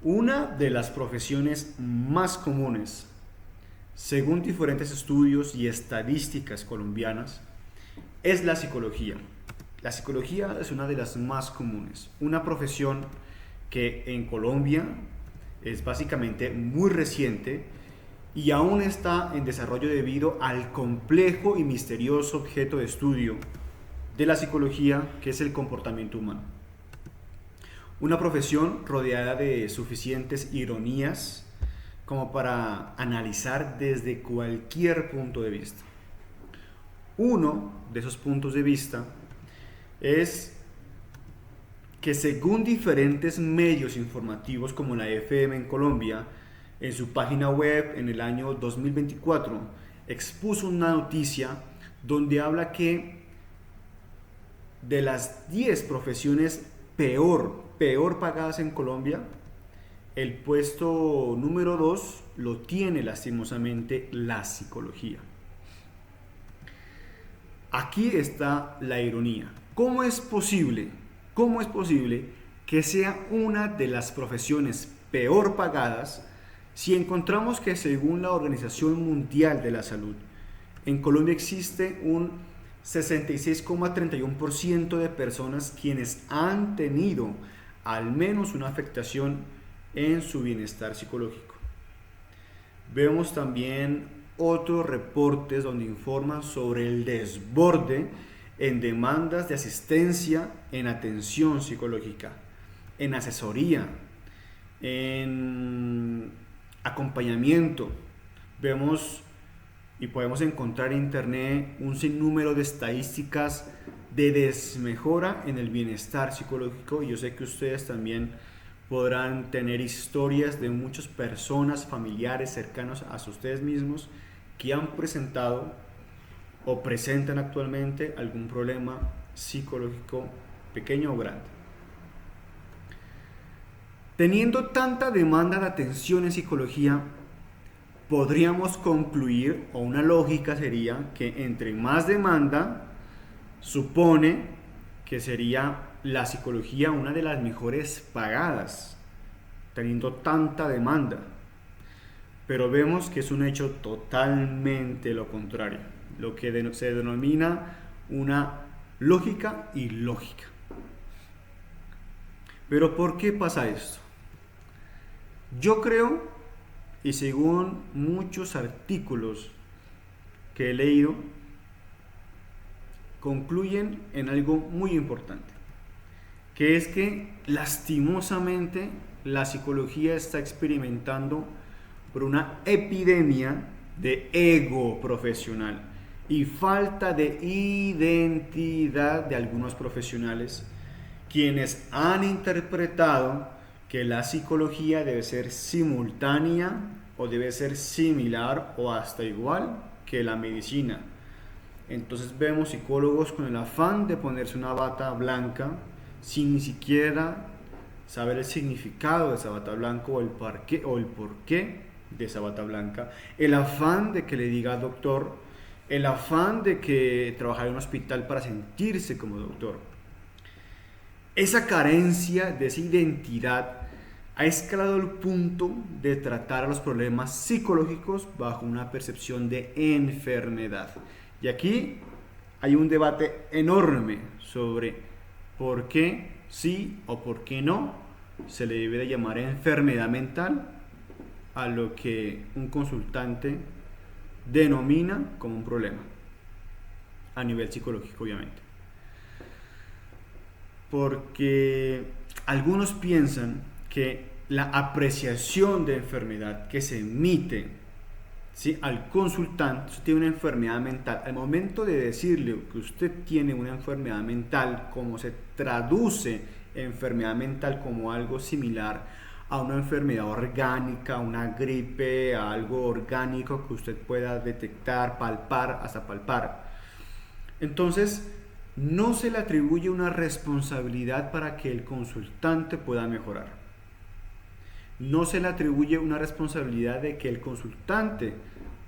Una de las profesiones más comunes, según diferentes estudios y estadísticas colombianas, es la psicología. La psicología es una de las más comunes, una profesión que en Colombia es básicamente muy reciente y aún está en desarrollo debido al complejo y misterioso objeto de estudio de la psicología, que es el comportamiento humano. Una profesión rodeada de suficientes ironías como para analizar desde cualquier punto de vista. Uno de esos puntos de vista es que según diferentes medios informativos como la FM en Colombia, en su página web en el año 2024 expuso una noticia donde habla que de las 10 profesiones peor pagadas en Colombia, el puesto número 2 lo tiene lastimosamente la psicología. Aquí está la ironía. ¿Cómo es posible que sea una de las profesiones peor pagadas si encontramos que según la Organización Mundial de la Salud, en Colombia existe un 66,31% de personas quienes han tenido al menos una afectación en su bienestar psicológico? Vemos también otros reportes donde informan sobre el desborde en demandas de asistencia en atención psicológica, en asesoría, en acompañamiento. Vemos y podemos encontrar en internet un sinnúmero de estadísticas de desmejora en el bienestar psicológico, y yo sé que ustedes también podrán tener historias de muchas personas, familiares cercanos a ustedes mismos que han presentado o presentan actualmente algún problema psicológico pequeño o grande. Teniendo tanta demanda de atención en psicología, podríamos concluir, o una lógica sería que entre más demanda, supone que sería la psicología una de las mejores pagadas, teniendo tanta demanda. Pero vemos que es un hecho totalmente lo contrario, lo que se denomina una lógica ilógica. Pero ¿por qué pasa esto? Yo creo, y según muchos artículos que he leído, concluyen en algo muy importante, que es que lastimosamente la psicología está experimentando por una epidemia de ego profesional y falta de identidad de algunos profesionales, quienes han interpretado que la psicología debe ser simultánea o debe ser similar o hasta igual que la medicina. Entonces vemos psicólogos con el afán de ponerse una bata blanca sin ni siquiera saber el significado de esa bata blanca o el porqué de esa bata blanca, el afán de que le diga doctor, el afán de que trabajar en un hospital para sentirse como doctor. Esa carencia de esa identidad ha escalado al punto de tratar a los problemas psicológicos bajo una percepción de enfermedad. Y aquí hay un debate enorme sobre por qué sí o por qué no se le debe de llamar enfermedad mental a lo que un consultante denomina como un problema a nivel psicológico, obviamente. Porque algunos piensan que la apreciación de enfermedad que se emite, ¿sí?, al consultante, usted tiene una enfermedad mental, al momento de decirle que usted tiene una enfermedad mental, como se traduce enfermedad mental como algo similar a una enfermedad orgánica, una gripe, a algo orgánico que usted pueda detectar, palpar, hasta palpar. Entonces, no se le atribuye una responsabilidad para que el consultante pueda mejorar. No se le atribuye una responsabilidad de que el consultante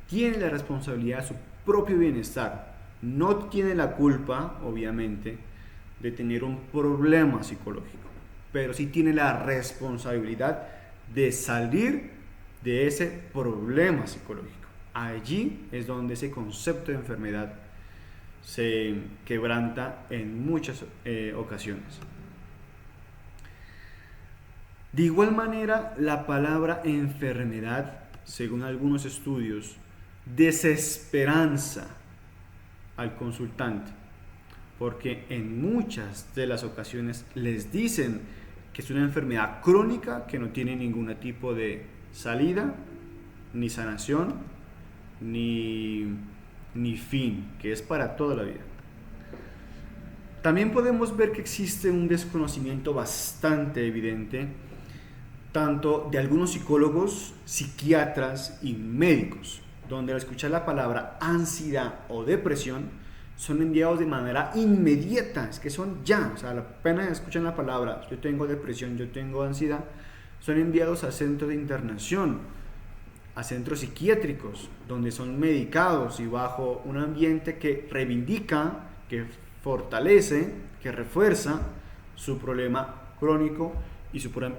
tiene la responsabilidad de su propio bienestar. No tiene la culpa, obviamente, de tener un problema psicológico, pero sí tiene la responsabilidad de salir de ese problema psicológico. Allí es donde ese concepto de enfermedad se quebranta en muchas ocasiones. De igual manera, la palabra enfermedad, según algunos estudios, desesperanza al consultante, porque en muchas de las ocasiones les dicen que es una enfermedad crónica que no tiene ningún tipo de salida, ni sanación, ni fin, que es para toda la vida. También podemos ver que existe un desconocimiento bastante evidente, tanto de algunos psicólogos, psiquiatras y médicos, donde al escuchar la palabra ansiedad o depresión son enviados de manera inmediata, es que son ya, o sea, apenas escuchan la palabra, yo tengo depresión, yo tengo ansiedad, son enviados a centros de internación, a centros psiquiátricos, donde son medicados y bajo un ambiente que reivindica, que fortalece, que refuerza su problema crónico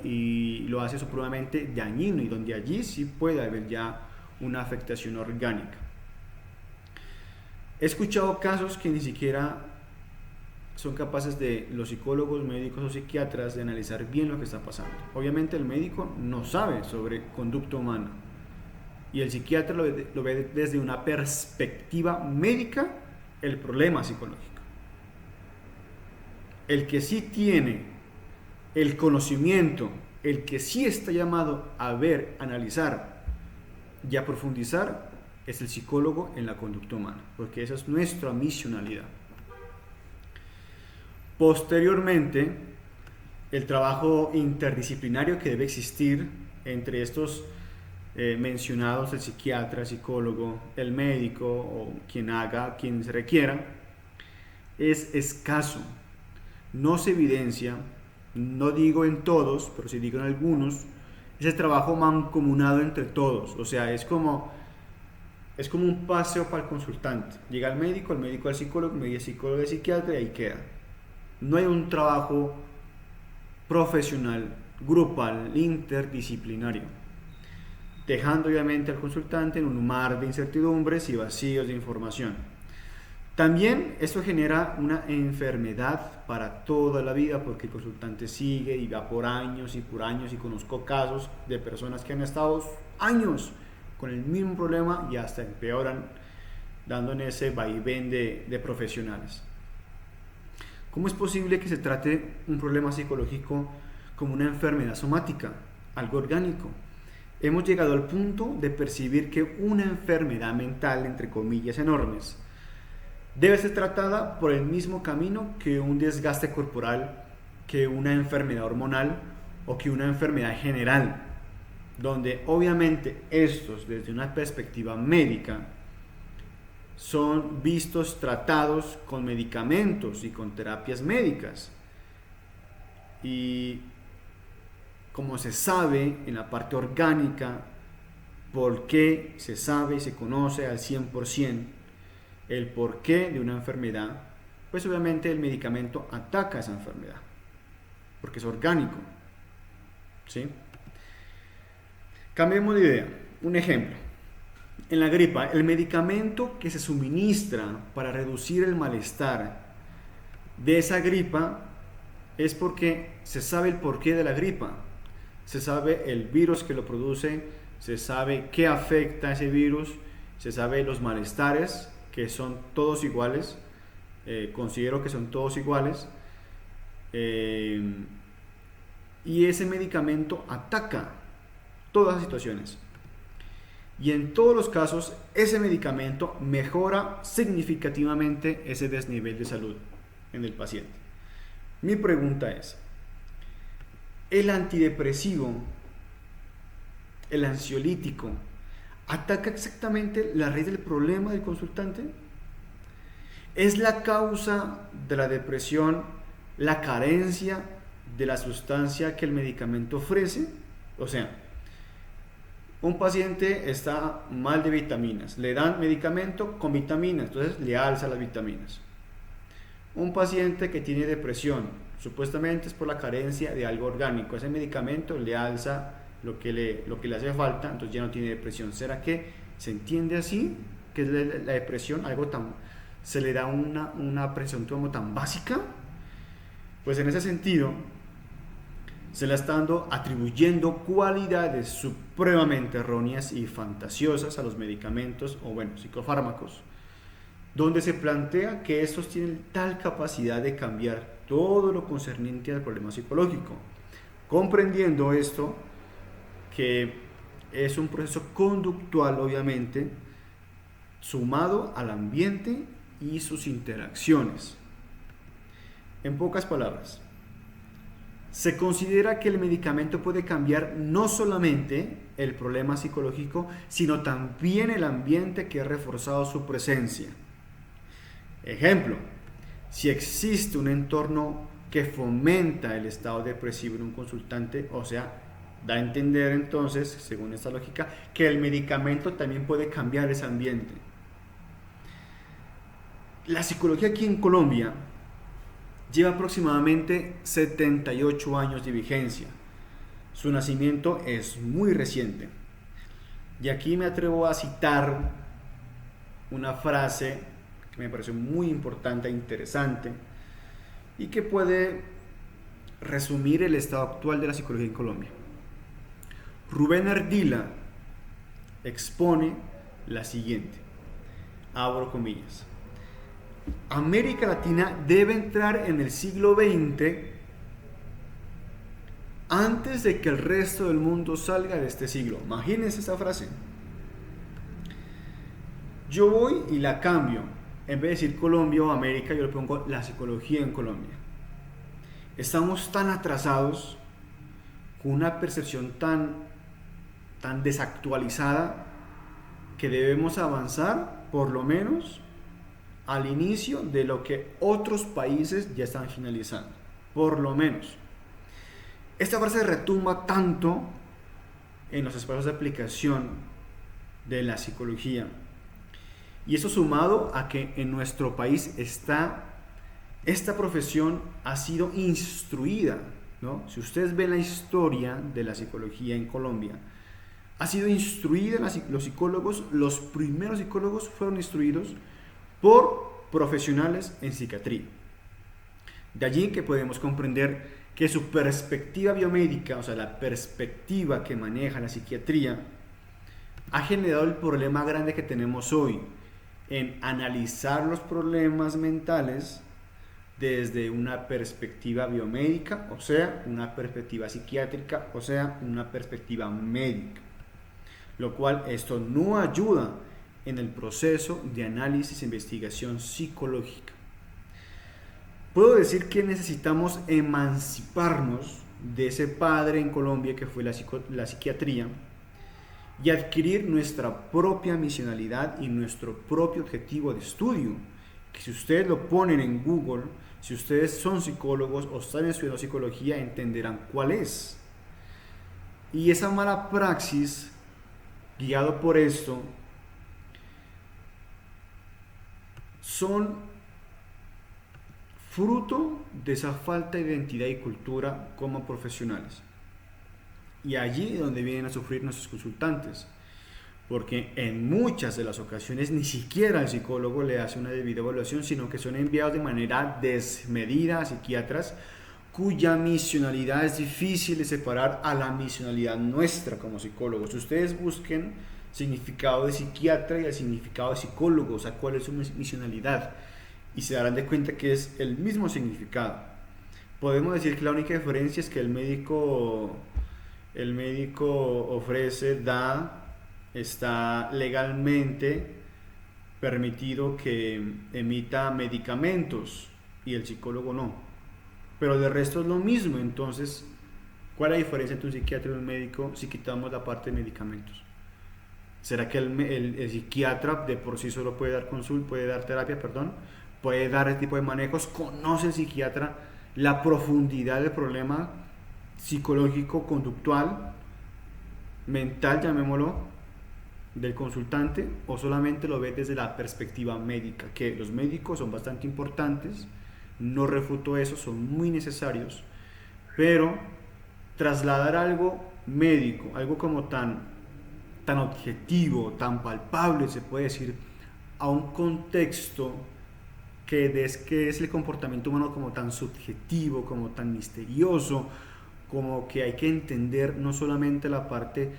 y lo hace supremamente dañino, y donde allí sí puede haber ya una afectación orgánica. He escuchado casos que ni siquiera son capaces de los psicólogos, médicos o psiquiatras de analizar bien lo que está pasando. Obviamente el médico no sabe sobre conducta humana y el psiquiatra lo ve desde una perspectiva médica el problema psicológico. El que sí tiene el conocimiento, el que sí está llamado a ver, analizar y a profundizar, es el psicólogo en la conducta humana, porque esa es nuestra misionalidad. Posteriormente, el trabajo interdisciplinario que debe existir entre estos mencionados, el psiquiatra, el psicólogo, el médico o quien se requiera, es escaso. No se evidencia, no digo en todos, pero sí digo en algunos, ese trabajo mancomunado entre todos. O sea, es como un paseo para el consultante. Llega el médico al psicólogo, el psicólogo al psiquiatra y ahí queda. No hay un trabajo profesional, grupal, interdisciplinario, dejando obviamente al consultante en un mar de incertidumbres y vacíos de información. También esto genera una enfermedad para toda la vida, porque el consultante sigue y va por años, y conozco casos de personas que han estado años con el mismo problema y hasta empeoran, dando en ese vaivén de profesionales. ¿Cómo es posible que se trate un problema psicológico como una enfermedad somática, algo orgánico? Hemos llegado al punto de percibir que una enfermedad mental, entre comillas enormes, debe ser tratada por el mismo camino que un desgaste corporal, que una enfermedad hormonal o que una enfermedad general, donde obviamente estos, desde una perspectiva médica, son vistos, tratados con medicamentos y con terapias médicas. Y como se sabe en la parte orgánica, por qué se sabe y se conoce al 100% el porqué de una enfermedad, pues obviamente el medicamento ataca esa enfermedad, porque es orgánico, ¿sí? Cambiemos de idea. Un ejemplo. En la gripa, el medicamento que se suministra para reducir el malestar de esa gripa es porque se sabe el porqué de la gripa, se sabe el virus que lo produce, se sabe qué afecta a ese virus, se sabe los malestares, que son todos iguales, considero que son todos iguales, y ese medicamento ataca todas las situaciones. Y en todos los casos, ese medicamento mejora significativamente ese desnivel de salud en el paciente. Mi pregunta es, ¿el antidepresivo, el ansiolítico, ataca exactamente la raíz del problema del consultante? ¿Es la causa de la depresión la carencia de la sustancia que el medicamento ofrece? O sea, un paciente está mal de vitaminas, le dan medicamento con vitaminas, entonces le alza las vitaminas. Un paciente que tiene depresión, supuestamente es por la carencia de algo orgánico, ese medicamento le alza lo que le hace falta, entonces ya no tiene depresión. ¿Será que se entiende así? Que es la depresión, algo tan, se le da una presión como tan básica. Pues en ese sentido, se le está dando, atribuyendo cualidades supremamente erróneas y fantasiosas a los medicamentos o, bueno, psicofármacos, donde se plantea que estos tienen tal capacidad de cambiar todo lo concerniente al problema psicológico. Comprendiendo esto, que es un proceso conductual, obviamente, sumado al ambiente y sus interacciones. En pocas palabras, se considera que el medicamento puede cambiar no solamente el problema psicológico, sino también el ambiente que ha reforzado su presencia. Ejemplo, si existe un entorno que fomenta el estado depresivo en un consultante, o sea, da a entender entonces, según esta lógica, que el medicamento también puede cambiar ese ambiente. La psicología aquí en Colombia lleva aproximadamente 78 años de vigencia. Su nacimiento es muy reciente. Y aquí me atrevo a citar una frase que me pareció muy importante e interesante y que puede resumir el estado actual de la psicología en Colombia. Rubén Ardila expone la siguiente, abro comillas: América Latina debe entrar en el siglo XX antes de que el resto del mundo salga de este siglo. Imagínense esta frase. Yo voy y la cambio. En vez de decir Colombia o América, yo le pongo la psicología en Colombia. Estamos tan atrasados, con una percepción tan desactualizada, que debemos avanzar, por lo menos, al inicio de lo que otros países ya están finalizando, por lo menos. Esta frase retumba tanto en los espacios de aplicación de la psicología, y eso sumado a que en nuestro país esta profesión ha sido instruida, ¿no? Si ustedes ven la historia de la psicología en Colombia, ha sido instruida, los psicólogos, los primeros psicólogos fueron instruidos por profesionales en psiquiatría. De allí que podemos comprender que su perspectiva biomédica, o sea, la perspectiva que maneja la psiquiatría, ha generado el problema grande que tenemos hoy en analizar los problemas mentales desde una perspectiva biomédica, o sea, una perspectiva psiquiátrica, o sea, una perspectiva médica, lo cual esto no ayuda en el proceso de análisis e investigación psicológica. Puedo decir que necesitamos emanciparnos de ese padre en Colombia que fue la psiquiatría y adquirir nuestra propia misionalidad y nuestro propio objetivo de estudio, que si ustedes lo ponen en Google, si ustedes son psicólogos o están estudiando psicología, entenderán cuál es. Y esa mala praxis, guiado por esto, son fruto de esa falta de identidad y cultura como profesionales. Y allí es donde vienen a sufrir nuestros consultantes, porque en muchas de las ocasiones ni siquiera el psicólogo le hace una debida evaluación, sino que son enviados de manera desmedida a psiquiatras cuya misionalidad es difícil de separar a la misionalidad nuestra como psicólogos. Ustedes busquen significado de psiquiatra y el significado de psicólogo, o sea, cuál es su misionalidad, y se darán de cuenta que es el mismo significado. Podemos decir que la única diferencia es que el médico ofrece, está legalmente permitido que emita medicamentos y el psicólogo no, pero de resto es lo mismo. Entonces, ¿cuál es la diferencia entre un psiquiatra y un médico si quitamos la parte de medicamentos? ¿Será que el psiquiatra de por sí solo puede dar terapia, puede dar este tipo de manejos? ¿Conoce el psiquiatra la profundidad del problema psicológico, conductual, mental, llamémoslo, del consultante, o solamente lo ve desde la perspectiva médica? Que los médicos son bastante importantes, no refuto eso, son muy necesarios, pero trasladar algo médico, algo como tan objetivo, tan palpable, se puede decir, a un contexto que es el comportamiento humano como tan subjetivo, como tan misterioso, como que hay que entender no solamente la parte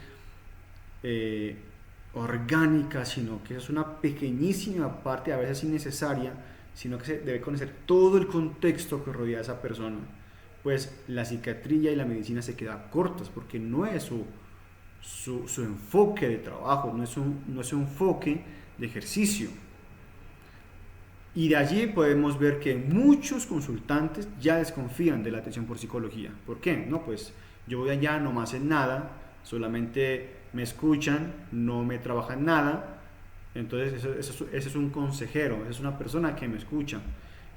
orgánica, sino que es una pequeñísima parte, a veces innecesaria, sino que se debe conocer todo el contexto que rodea a esa persona. Pues la psiquiatría y la medicina se quedan cortas porque no es su enfoque de trabajo, no es un enfoque de ejercicio. Y de allí podemos ver que muchos consultantes ya desconfían de la atención por psicología. ¿Por qué? No, pues yo voy allá, no me hacen nada, solamente me escuchan, no me trabajan nada. Entonces ese es un consejero, esa es una persona que me escucha.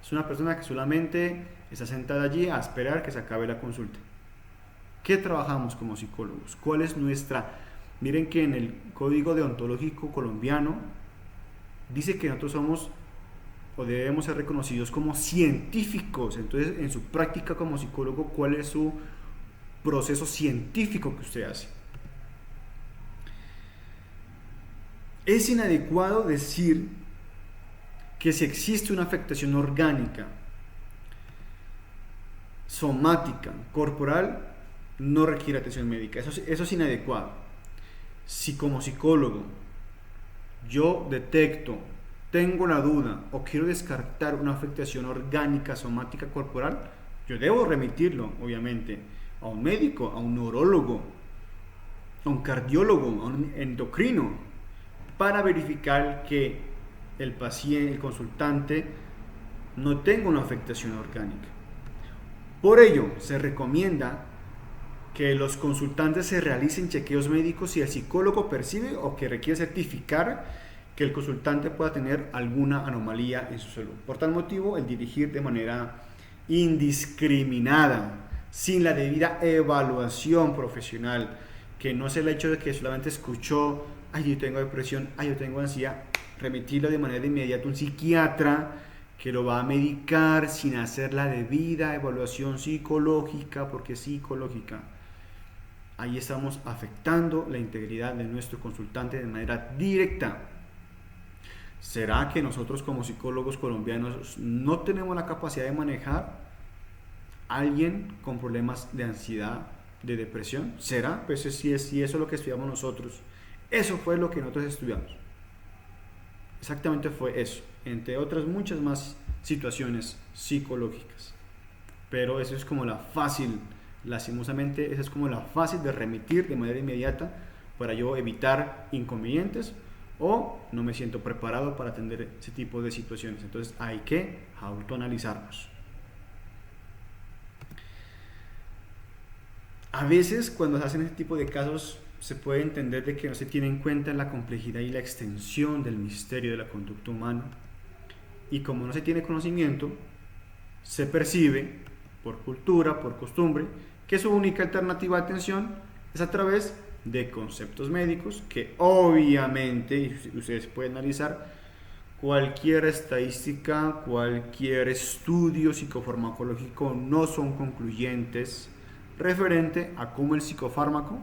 Es una persona que solamente está sentada allí a esperar que se acabe la consulta. ¿Qué trabajamos como psicólogos? ¿Cuál es nuestra...? Miren que en el Código Deontológico colombiano dice que nosotros somos o debemos ser reconocidos como científicos. Entonces, en su práctica como psicólogo, ¿cuál es su proceso científico que usted hace? Es inadecuado decir que si existe una afectación orgánica, somática, corporal, no requiere atención médica. Eso es inadecuado. Si como psicólogo yo detecto, tengo la duda o quiero descartar una afectación orgánica, somática, corporal, yo debo remitirlo, obviamente, a un médico, a un neurólogo, a un cardiólogo, a un endocrino, para verificar que el paciente, el consultante, no tenga una afectación orgánica. Por ello, se recomienda que los consultantes se realicen chequeos médicos si el psicólogo percibe o que requiere certificar que el consultante pueda tener alguna anomalía en su salud. Por tal motivo, el dirigir de manera indiscriminada, sin la debida evaluación profesional, que no es el hecho de que solamente escuchó, ay, yo tengo depresión, ay, yo tengo ansiedad, remitirlo de manera inmediata a un psiquiatra que lo va a medicar sin hacer la debida evaluación psicológica, porque es psicológica. Ahí estamos afectando la integridad de nuestro consultante de manera directa. ¿Será que nosotros como psicólogos colombianos no tenemos la capacidad de manejar a alguien con problemas de ansiedad, de depresión? ¿Será? Pues si eso es lo que estudiamos nosotros. Eso fue lo que nosotros estudiamos. Exactamente fue eso, entre otras muchas más situaciones psicológicas. Pero eso es como la fácil, lastimosamente, esa es como la fácil de remitir de manera inmediata para yo evitar inconvenientes o no me siento preparado para atender ese tipo de situaciones. Entonces hay que autoanalizarnos. A veces cuando se hacen este tipo de casos se puede entender de que no se tiene en cuenta la complejidad y la extensión del misterio de la conducta humana, y como no se tiene conocimiento, se percibe por cultura, por costumbre, que su única alternativa de atención es a través de conceptos médicos, que obviamente ustedes pueden analizar cualquier estadística, cualquier estudio psicofarmacológico no son concluyentes referente a cómo el psicofármaco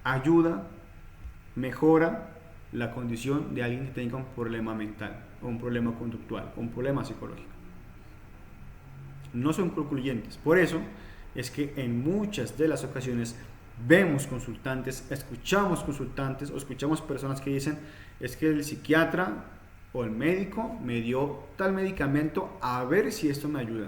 ayuda, mejora la condición de alguien que tenga un problema mental, o un problema conductual, o un problema psicológico. No son concluyentes. Por eso es que en muchas de las ocasiones vemos consultantes, escuchamos consultantes o escuchamos personas que dicen es que el psiquiatra o el médico me dio tal medicamento, a ver si esto me ayuda,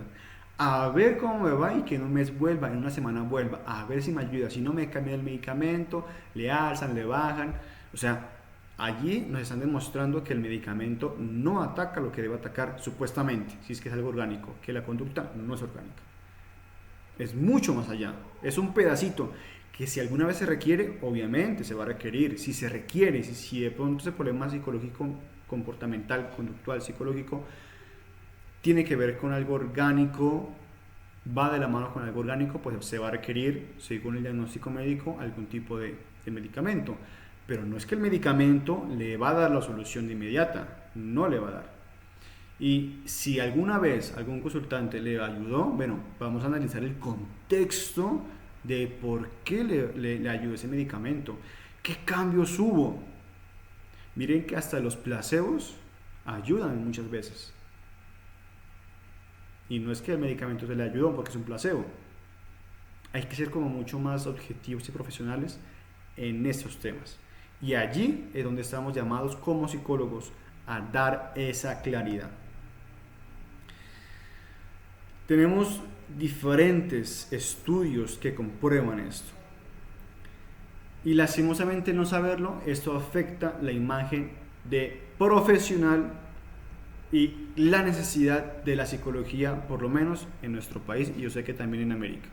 a ver cómo me va y que en un mes vuelva, en una semana vuelva, a ver si me ayuda, si no me cambia el medicamento, le alzan, le bajan. O sea, allí nos están demostrando que el medicamento no ataca lo que debe atacar supuestamente, si es que es algo orgánico, que la conducta no es orgánica. Es mucho más allá, es un pedacito que si alguna vez se requiere, obviamente se va a requerir. Si se requiere, si de pronto ese problema psicológico, comportamental, conductual, psicológico, tiene que ver con algo orgánico, va de la mano con algo orgánico, pues se va a requerir, según el diagnóstico médico, algún tipo de medicamento. Pero no es que el medicamento le va a dar la solución de inmediata, no le va a dar. Y si alguna vez algún consultante le ayudó, bueno, vamos a analizar el contexto de por qué le ayudó ese medicamento, qué cambios hubo. Miren que hasta los placebos ayudan muchas veces. Y no es que el medicamento se le ayudó porque es un placebo. Hay que ser como mucho más objetivos y profesionales en estos temas. Y allí es donde estamos llamados como psicólogos a dar esa claridad. Tenemos diferentes estudios que comprueban esto. Y lastimosamente no saberlo, esto afecta la imagen de profesional y la necesidad de la psicología, por lo menos en nuestro país, y yo sé que también en América.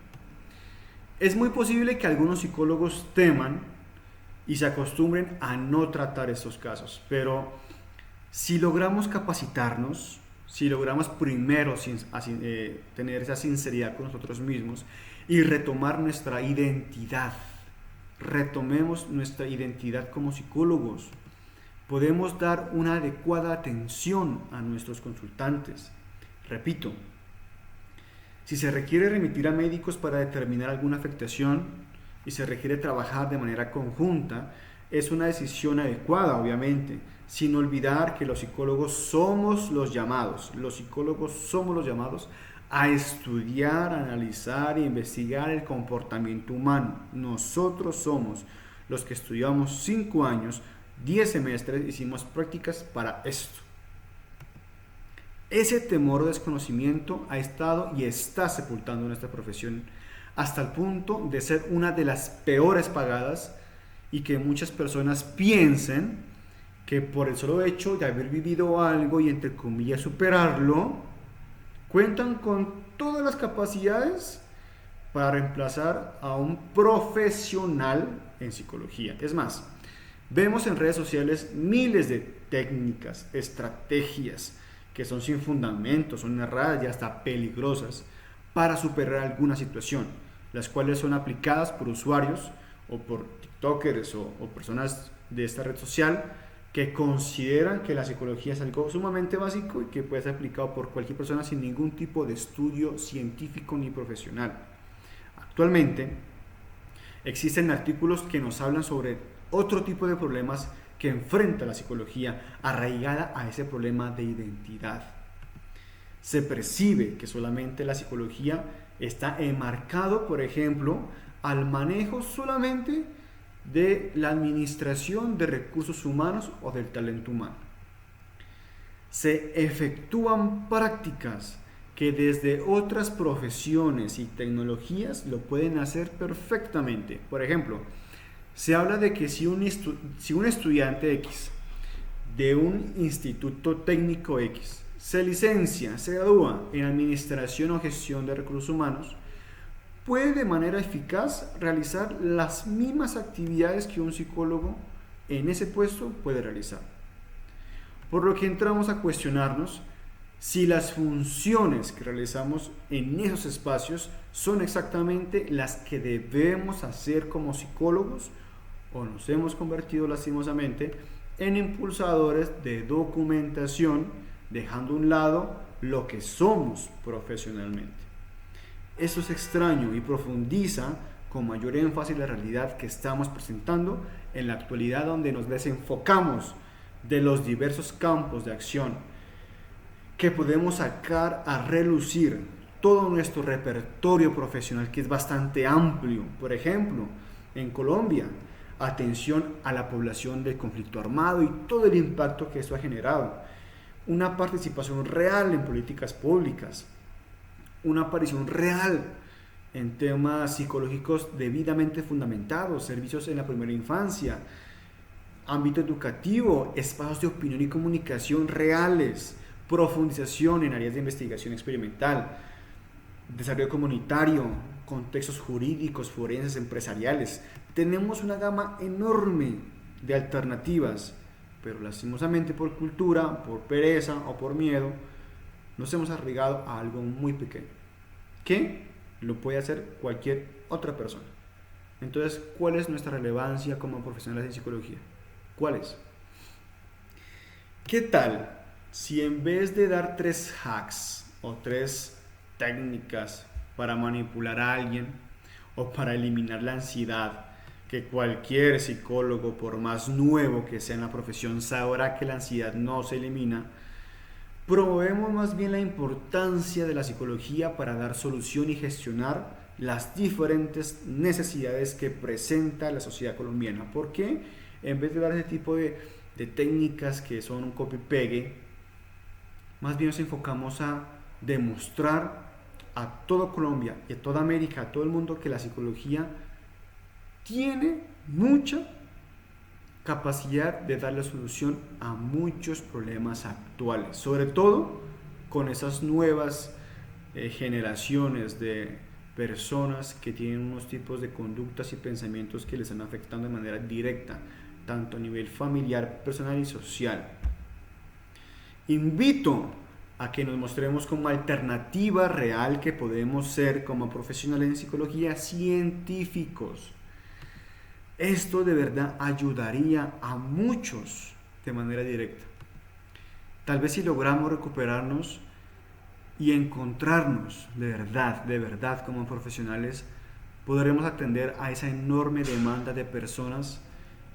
Es muy posible que algunos psicólogos teman y se acostumbren a no tratar estos casos, pero si logramos capacitarnos, si logramos primero tener esa sinceridad con nosotros mismos y retomar nuestra identidad, retomemos nuestra identidad como psicólogos, podemos dar una adecuada atención a nuestros consultantes. Repito, si se requiere remitir a médicos para determinar alguna afectación y se requiere trabajar de manera conjunta, es una decisión adecuada, obviamente, sin olvidar que los psicólogos somos los llamados a estudiar, analizar e investigar el comportamiento humano. Nosotros somos los que estudiamos 5 años, 10 semestres, hicimos prácticas para esto. Ese temor o desconocimiento ha estado y está sepultando nuestra profesión hasta el punto de ser una de las peores pagadas y que muchas personas piensen que por el solo hecho de haber vivido algo y entre comillas superarlo, cuentan con todas las capacidades para reemplazar a un profesional en psicología. Es más, vemos en redes sociales miles de técnicas, estrategias que son sin fundamento, son erradas y hasta peligrosas para superar alguna situación, las cuales son aplicadas por usuarios o por tiktokers o personas de esta red social que consideran que la psicología es algo sumamente básico y que puede ser aplicado por cualquier persona sin ningún tipo de estudio científico ni profesional. Actualmente existen artículos que nos hablan sobre otro tipo de problemas que enfrenta la psicología arraigada a ese problema de identidad. Se percibe que solamente la psicología está enmarcado, por ejemplo, al manejo solamente de la administración de recursos humanos o del talento humano. Se efectúan prácticas que desde otras profesiones y tecnologías lo pueden hacer perfectamente. Por ejemplo, se habla de que si un estudiante X de un instituto técnico X se licencia, se gradúa en administración o gestión de recursos humanos, puede de manera eficaz realizar las mismas actividades que un psicólogo en ese puesto puede realizar. Por lo que entramos a cuestionarnos si las funciones que realizamos en esos espacios son exactamente las que debemos hacer como psicólogos o nos hemos convertido lastimosamente en impulsadores de documentación, dejando a un lado lo que somos profesionalmente. Eso es extraño y profundiza con mayor énfasis la realidad que estamos presentando en la actualidad, donde nos desenfocamos de los diversos campos de acción que podemos sacar a relucir todo nuestro repertorio profesional, que es bastante amplio. Por ejemplo, en Colombia, atención a la población del conflicto armado y todo el impacto que eso ha generado, una participación real en políticas públicas, una aparición real en temas psicológicos debidamente fundamentados, servicios en la primera infancia, ámbito educativo, espacios de opinión y comunicación reales, profundización en áreas de investigación experimental, desarrollo comunitario, contextos jurídicos, forenses, empresariales. Tenemos una gama enorme de alternativas, pero lastimosamente por cultura, por pereza o por miedo, nos hemos arraigado a algo muy pequeño, que lo puede hacer cualquier otra persona. Entonces, ¿cuál es nuestra relevancia como profesionales en psicología? ¿Cuál es? ¿Qué tal si en vez de dar 3 hacks o 3 técnicas para manipular a alguien o para eliminar la ansiedad, que cualquier psicólogo, por más nuevo que sea en la profesión, sabrá que la ansiedad no se elimina. Promovemos más bien la importancia de la psicología para dar solución y gestionar las diferentes necesidades que presenta la sociedad colombiana. Porque en vez de dar ese tipo de técnicas que son un copy-pegue, más bien nos enfocamos a demostrar a toda Colombia y a toda América, a todo el mundo, que la psicología tiene mucha capacidad de darle solución a muchos problemas actuales, sobre todo con esas nuevas generaciones de personas que tienen unos tipos de conductas y pensamientos que les están afectando de manera directa, tanto a nivel familiar, personal y social. Invito a que nos mostremos como alternativa real que podemos ser como profesionales en psicología, científicos. Esto de verdad ayudaría a muchos de manera directa. Tal vez si logramos recuperarnos y encontrarnos de verdad como profesionales, podremos atender a esa enorme demanda de personas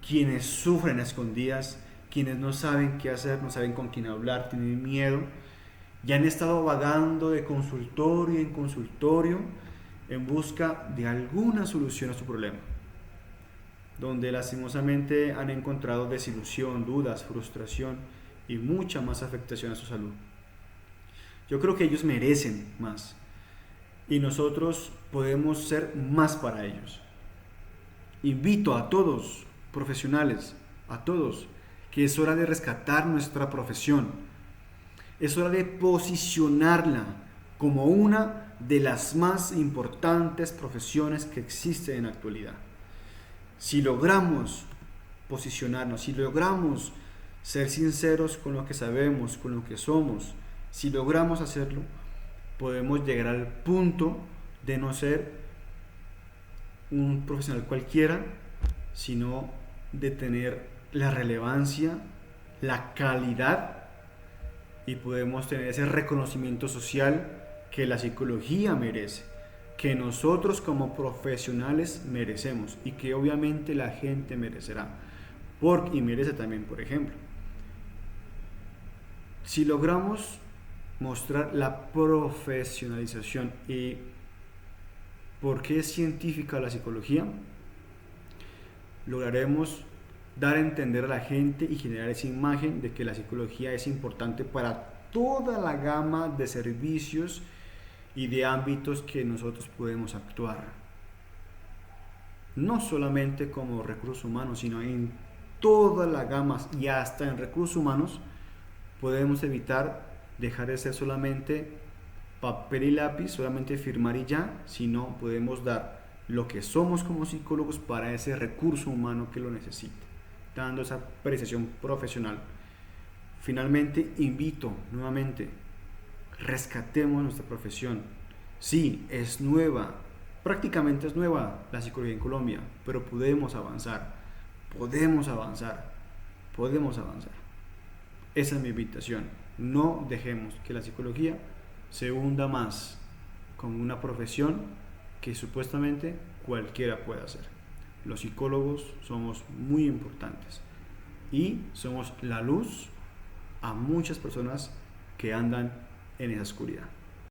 quienes sufren a escondidas, quienes no saben qué hacer, no saben con quién hablar, tienen miedo y han estado vagando de consultorio en consultorio en busca de alguna solución a su problema, donde lastimosamente han encontrado desilusión, dudas, frustración y mucha más afectación a su salud. Yo creo que ellos merecen más y nosotros podemos ser más para ellos. Invito a todos, profesionales, a todos, que es hora de rescatar nuestra profesión. Es hora de posicionarla como una de las más importantes profesiones que existen en la actualidad. Si logramos posicionarnos, si logramos ser sinceros con lo que sabemos, con lo que somos, si logramos hacerlo, podemos llegar al punto de no ser un profesional cualquiera, sino de tener la relevancia, la calidad, y podemos tener ese reconocimiento social que la psicología merece, que nosotros como profesionales merecemos y que obviamente la gente merecerá, y merece también. Por ejemplo, si logramos mostrar la profesionalización y por qué es científica la psicología, lograremos dar a entender a la gente y generar esa imagen de que la psicología es importante para toda la gama de servicios y de ámbitos que nosotros podemos actuar, no solamente como recursos humanos, sino en toda la gama, y hasta en recursos humanos podemos evitar dejar de ser solamente papel y lápiz, solamente firmar y ya, sino podemos dar lo que somos como psicólogos para ese recurso humano que lo necesite, dando esa apreciación profesional. Finalmente, invito nuevamente, rescatemos nuestra profesión. Sí, es nueva, prácticamente es nueva la psicología en Colombia, pero podemos avanzar. Esa es mi invitación. No dejemos que la psicología se hunda más como una profesión que supuestamente cualquiera puede hacer. Los psicólogos somos muy importantes y somos la luz a muchas personas que andan en esa oscuridad.